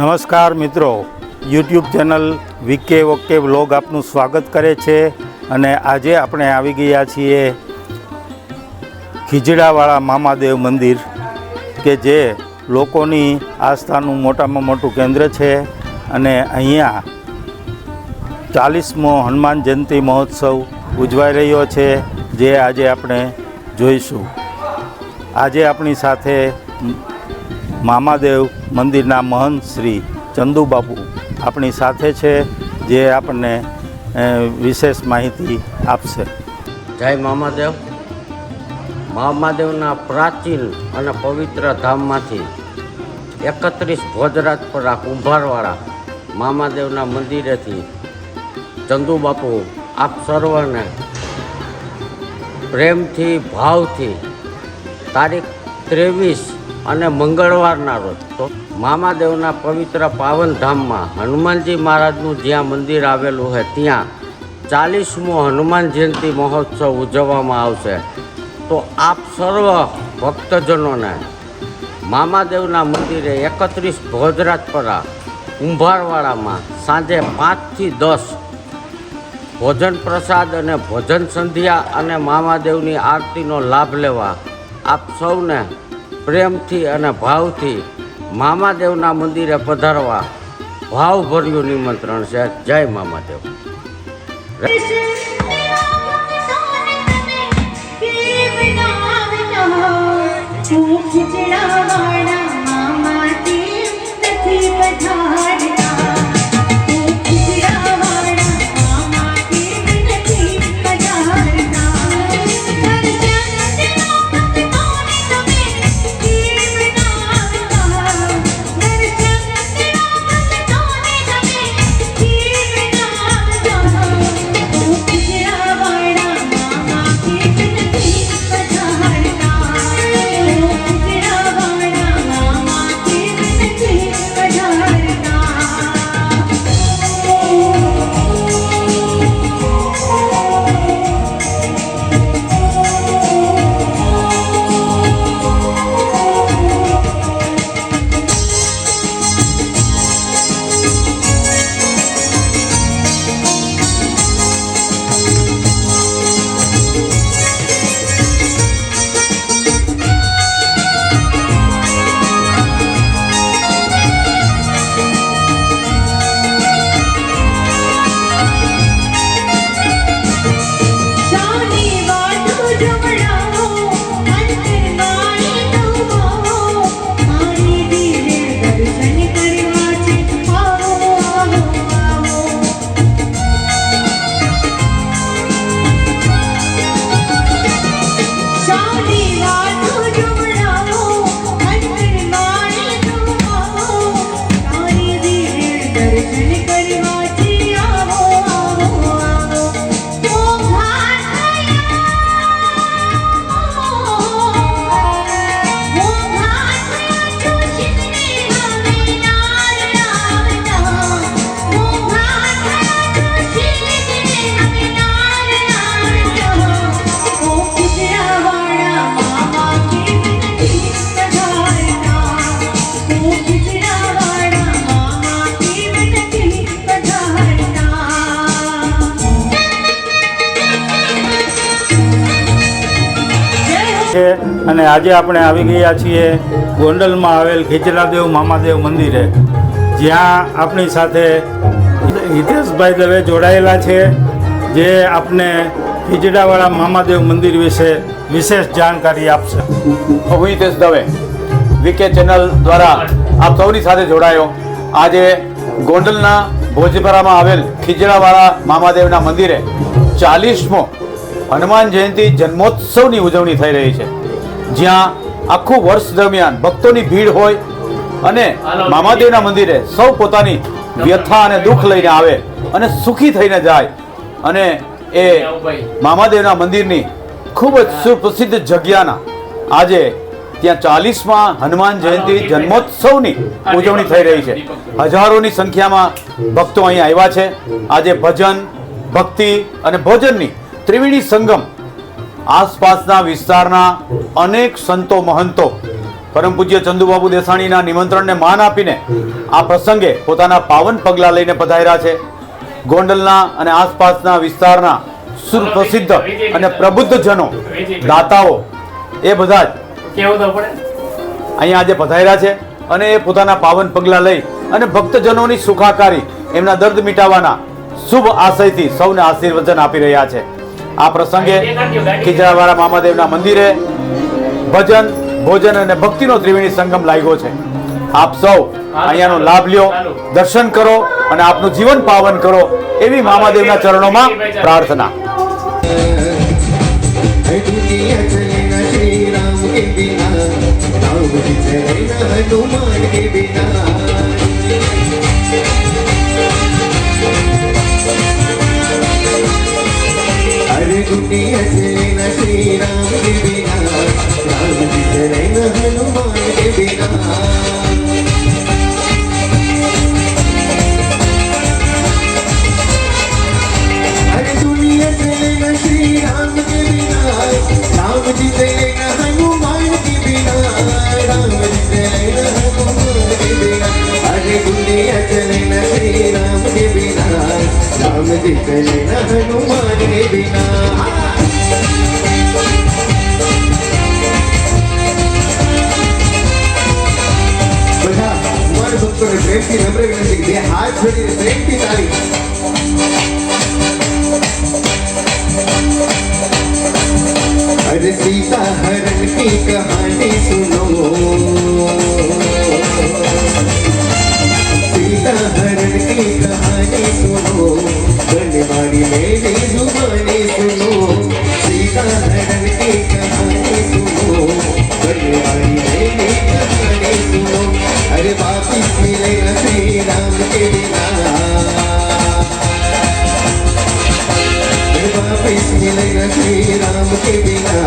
નમસ્કાર મિત્રો, YouTube channel VK okay vlog આપનું સ્વાગત કરે છે અને આજે આપણે આવી ગયા છીએ ખીજડાવાળા મામાદેવ મંદિર કે જે લોકોની આસ્થાનું મોટામાં મોટું કેન્દ્ર છે અને અહીંયા 40મો હનુમાન જયંતિ મહોત્સવ ઉજવાઈ રહ્યો છે જે આજે આપણે જોઈશું। આજે આપણી સાથે મામાદેવ મંદિરના મહંત શ્રી ચંદુ બાપુ આપણી સાથે છે જે આપણને વિશેષ માહિતી આપશે। જય મામાદેવ। મામાદેવના પ્રાચીન અને પવિત્ર ધામમાંથી 31 ભોજરાજપરા કુંભારવાળા મામાદેવના મંદિરેથી ચંદુ બાપુ આપ સર્વને પ્રેમથી ભાવથી તારીખ 23 અને મંગળવારના રોજ તો મામાદેવના પવિત્ર પાવન ધામમાં હનુમાનજી મહારાજનું જ્યાં મંદિર આવેલું છે ત્યાં 40મો હનુમાન જયંતિ મહોત્સવ ઉજવવામાં આવશે। તો આપ સર્વ ભક્તજનોને મામાદેવના મંદિરે 31 ભોજરાજપરા કુંભારવાડામાં સાંજે 5 થી 10 ભોજન પ્રસાદ અને ભોજન સંધ્યા અને મામાદેવની આરતીનો લાભ લેવા આપ સૌને પ્રેમથી અને ભાવથી મામાદેવના મંદિરે પધારવા ભાવભર્યું નિમંત્રણ છે। જય મામાદેવ। અને આજે આપણે આવી ગયા છીએ ગોંડલમાં આવેલ ખીજડાદેવ મામાદેવ મંદિરે, જ્યાં આપણી સાથે હિતેશભાઈ દવે જોડાયેલા છે જે આપને ખીજડાવાળા મામાદેવ મંદિર વિશે વિશેષ જાણકારી આપશે। હું હિતેશ દવે વીકે ચેનલ દ્વારા આપ સૌની સાથે જોડાયો। આજે ગોંડલના ભોજપરામાં આવેલ ખીજડાવાળા મામાદેવના મંદિરે 40મો હનુમાન જયંતિ જન્મોત્સવની ઉજવણી થઈ રહી છે, જ્યાં આખું વર્ષ દરમિયાન ભક્તોની ભીડ હોય અને મામાદેવના મંદિરે સૌ પોતાની વ્યથા અને દુઃખ લઈને આવે અને સુખી થઈને જાય અને એ મામાદેવના મંદિરની ખૂબ જ સુપ્રસિદ્ધ જગ્યાના આજે ત્યાં 40મા હનુમાન જયંતિ જન્મોત્સવની ઉજવણી થઈ રહી છે। હજારોની સંખ્યામાં ભક્તો અહીં આવ્યા છે। આજે ભજન, ભક્તિ અને ભોજનની ત્રિવેણી સંગમ આસપાસના વિસ્તારના અનેક સંતો મહંતો પરમ પૂજ્ય ચંદુબાબુ દેસાણીના નિમંત્રણને માન આપીને આ પ્રસંગે પોતાના પાવન પગલાં લઈને પધાર્યા છે. ગોંડલના અને આસપાસના વિસ્તારના સુપ્રસિદ્ધ અને પ્રબુદ્ધ જનો, દાતાઓ એ બધા જ અહીંયા આજે પધાર્યા છે અને એ પોતાના પાવન પગલાં લઈ અને ભક્તજનોની સુખાકારી, એમના દર્દ મિટાવવાના શુભ આશયથી સૌને આશીર્વચન આપી રહ્યા છે. આ પ્રસંગે ખીજડાવાળા મામાદેવના મંદિરે ભજન, ભોજન અને ભક્તિનો ત્રિવેણી સંગમ લાગ્યો છે. આપ સૌ અહીંયાનો લાભ લ્યો, દર્શન કરો અને આપનું જીવન પાવન કરો એવી મામાદેવના ચરણોમાં પ્રાર્થના. अरे दुनिया चले न श्री राम के बिना, राम जी चले न हनुमान के बिना. अरे दुनिया चले न श्री राम के बिना, राम जी चले न हनुमान के बिना, राम जी चले न हनुमान के बिना. अरे दुनिया चले न श्री राम के बिना, राम जी चले न हनुमान के बिना. બધા કુમાર ભક્તોને પ્રેમથી નમ્ર વિનંતી, બે હાથ જોડીને પ્રેમથી તાળી. अरे सीता हरण की कहानी सुनो, सीता हरण की कहानी सुनो, बनवारी मेरी जुबानी सुनो. सीता हरण की कहानी सुनो, बनवारी मेरी कहानी सुनो. अरे वापिस मिले न श्री राम के बिना, वापिस मिले न श्री राम के बिना,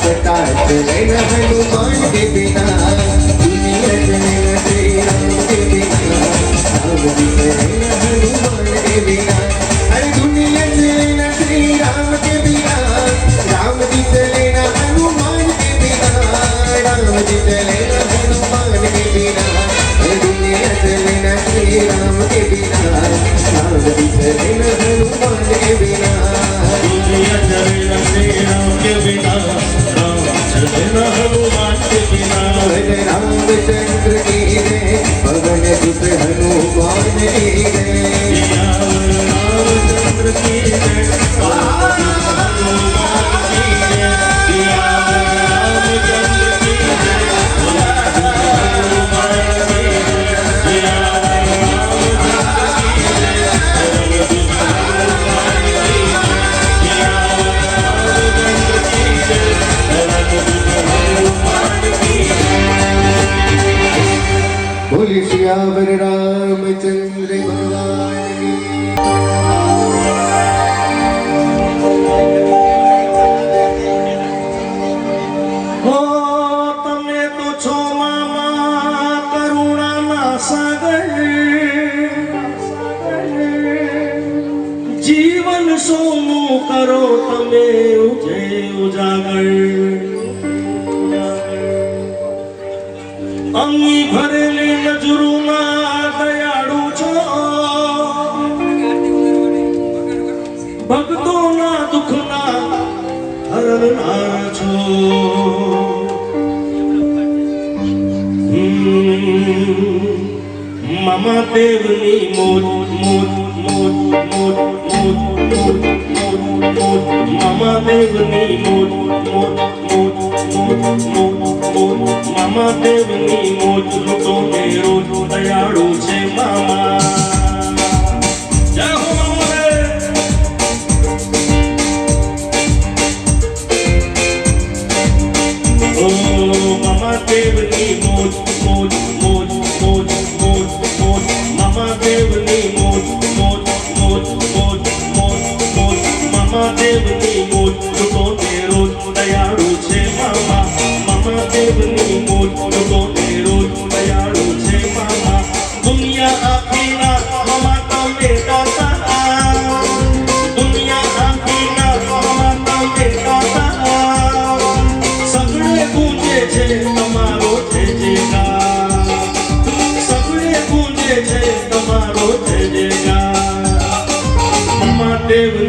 पता चले न हनुमान के बिना. दुनिया चले न श्री राम के बिना, राम जी चले न हनुमान के बिना. अरे दुनिया चले न श्री राम के बिना, राम जी चले न हनुमान के बिना, राम जी चले न हनुमान के बिना. अरे दुनिया चले न श्री राम के बिना, राम जी चले न हनुमान के बिना. दुनिया चले न श्री राम के बिना, राम चले न हनुमान के बिना. भजन रामचंद्र की जय, पवन सुत हनुमान की जय. रामचंद्र की जय, हनुमान की जय. रामचंद्र की जय, हनुमान की जय. बोले सियावर रामचंद्र भगवान की. હો તમે તો છો મામા કરુણાના સાગર, જીવન સોનું કરો તમે ઉજાગર. અંગી ભરેલી નજરોમાં દયાળુ છો, ભક્તોના દુઃખના હરનાર છો. મામા દેવની મોજ મોજ મોજ મોજ મોજ મોજ મોજ મોજ. મામા દેવની મોજ મોજ મોજ મોજ મોજ મોજ. મામા દેવની મોજ લૂટો ને રોજ, દયાળુ છે મામા. જય હો મામા દેવ. ઓ મામા દેવની મોજ મોજ મોજ મોજ મોજ મોજ. મામા દેવની મોજ મોજ મોજ મોજ મોજ મોજ. મામા દેવની મોજ લૂટો ને રોજ, દયાળુ છે મામા. મામા દેવની મોજ લૂટો ને રોજ, દયાળુ છે મામા. દુનિયા આખીના મામા તમે દાતા, દુનિયા આખીના મામા તમે દાતા. સગળે ગુંજે છે તમારો છે દેવની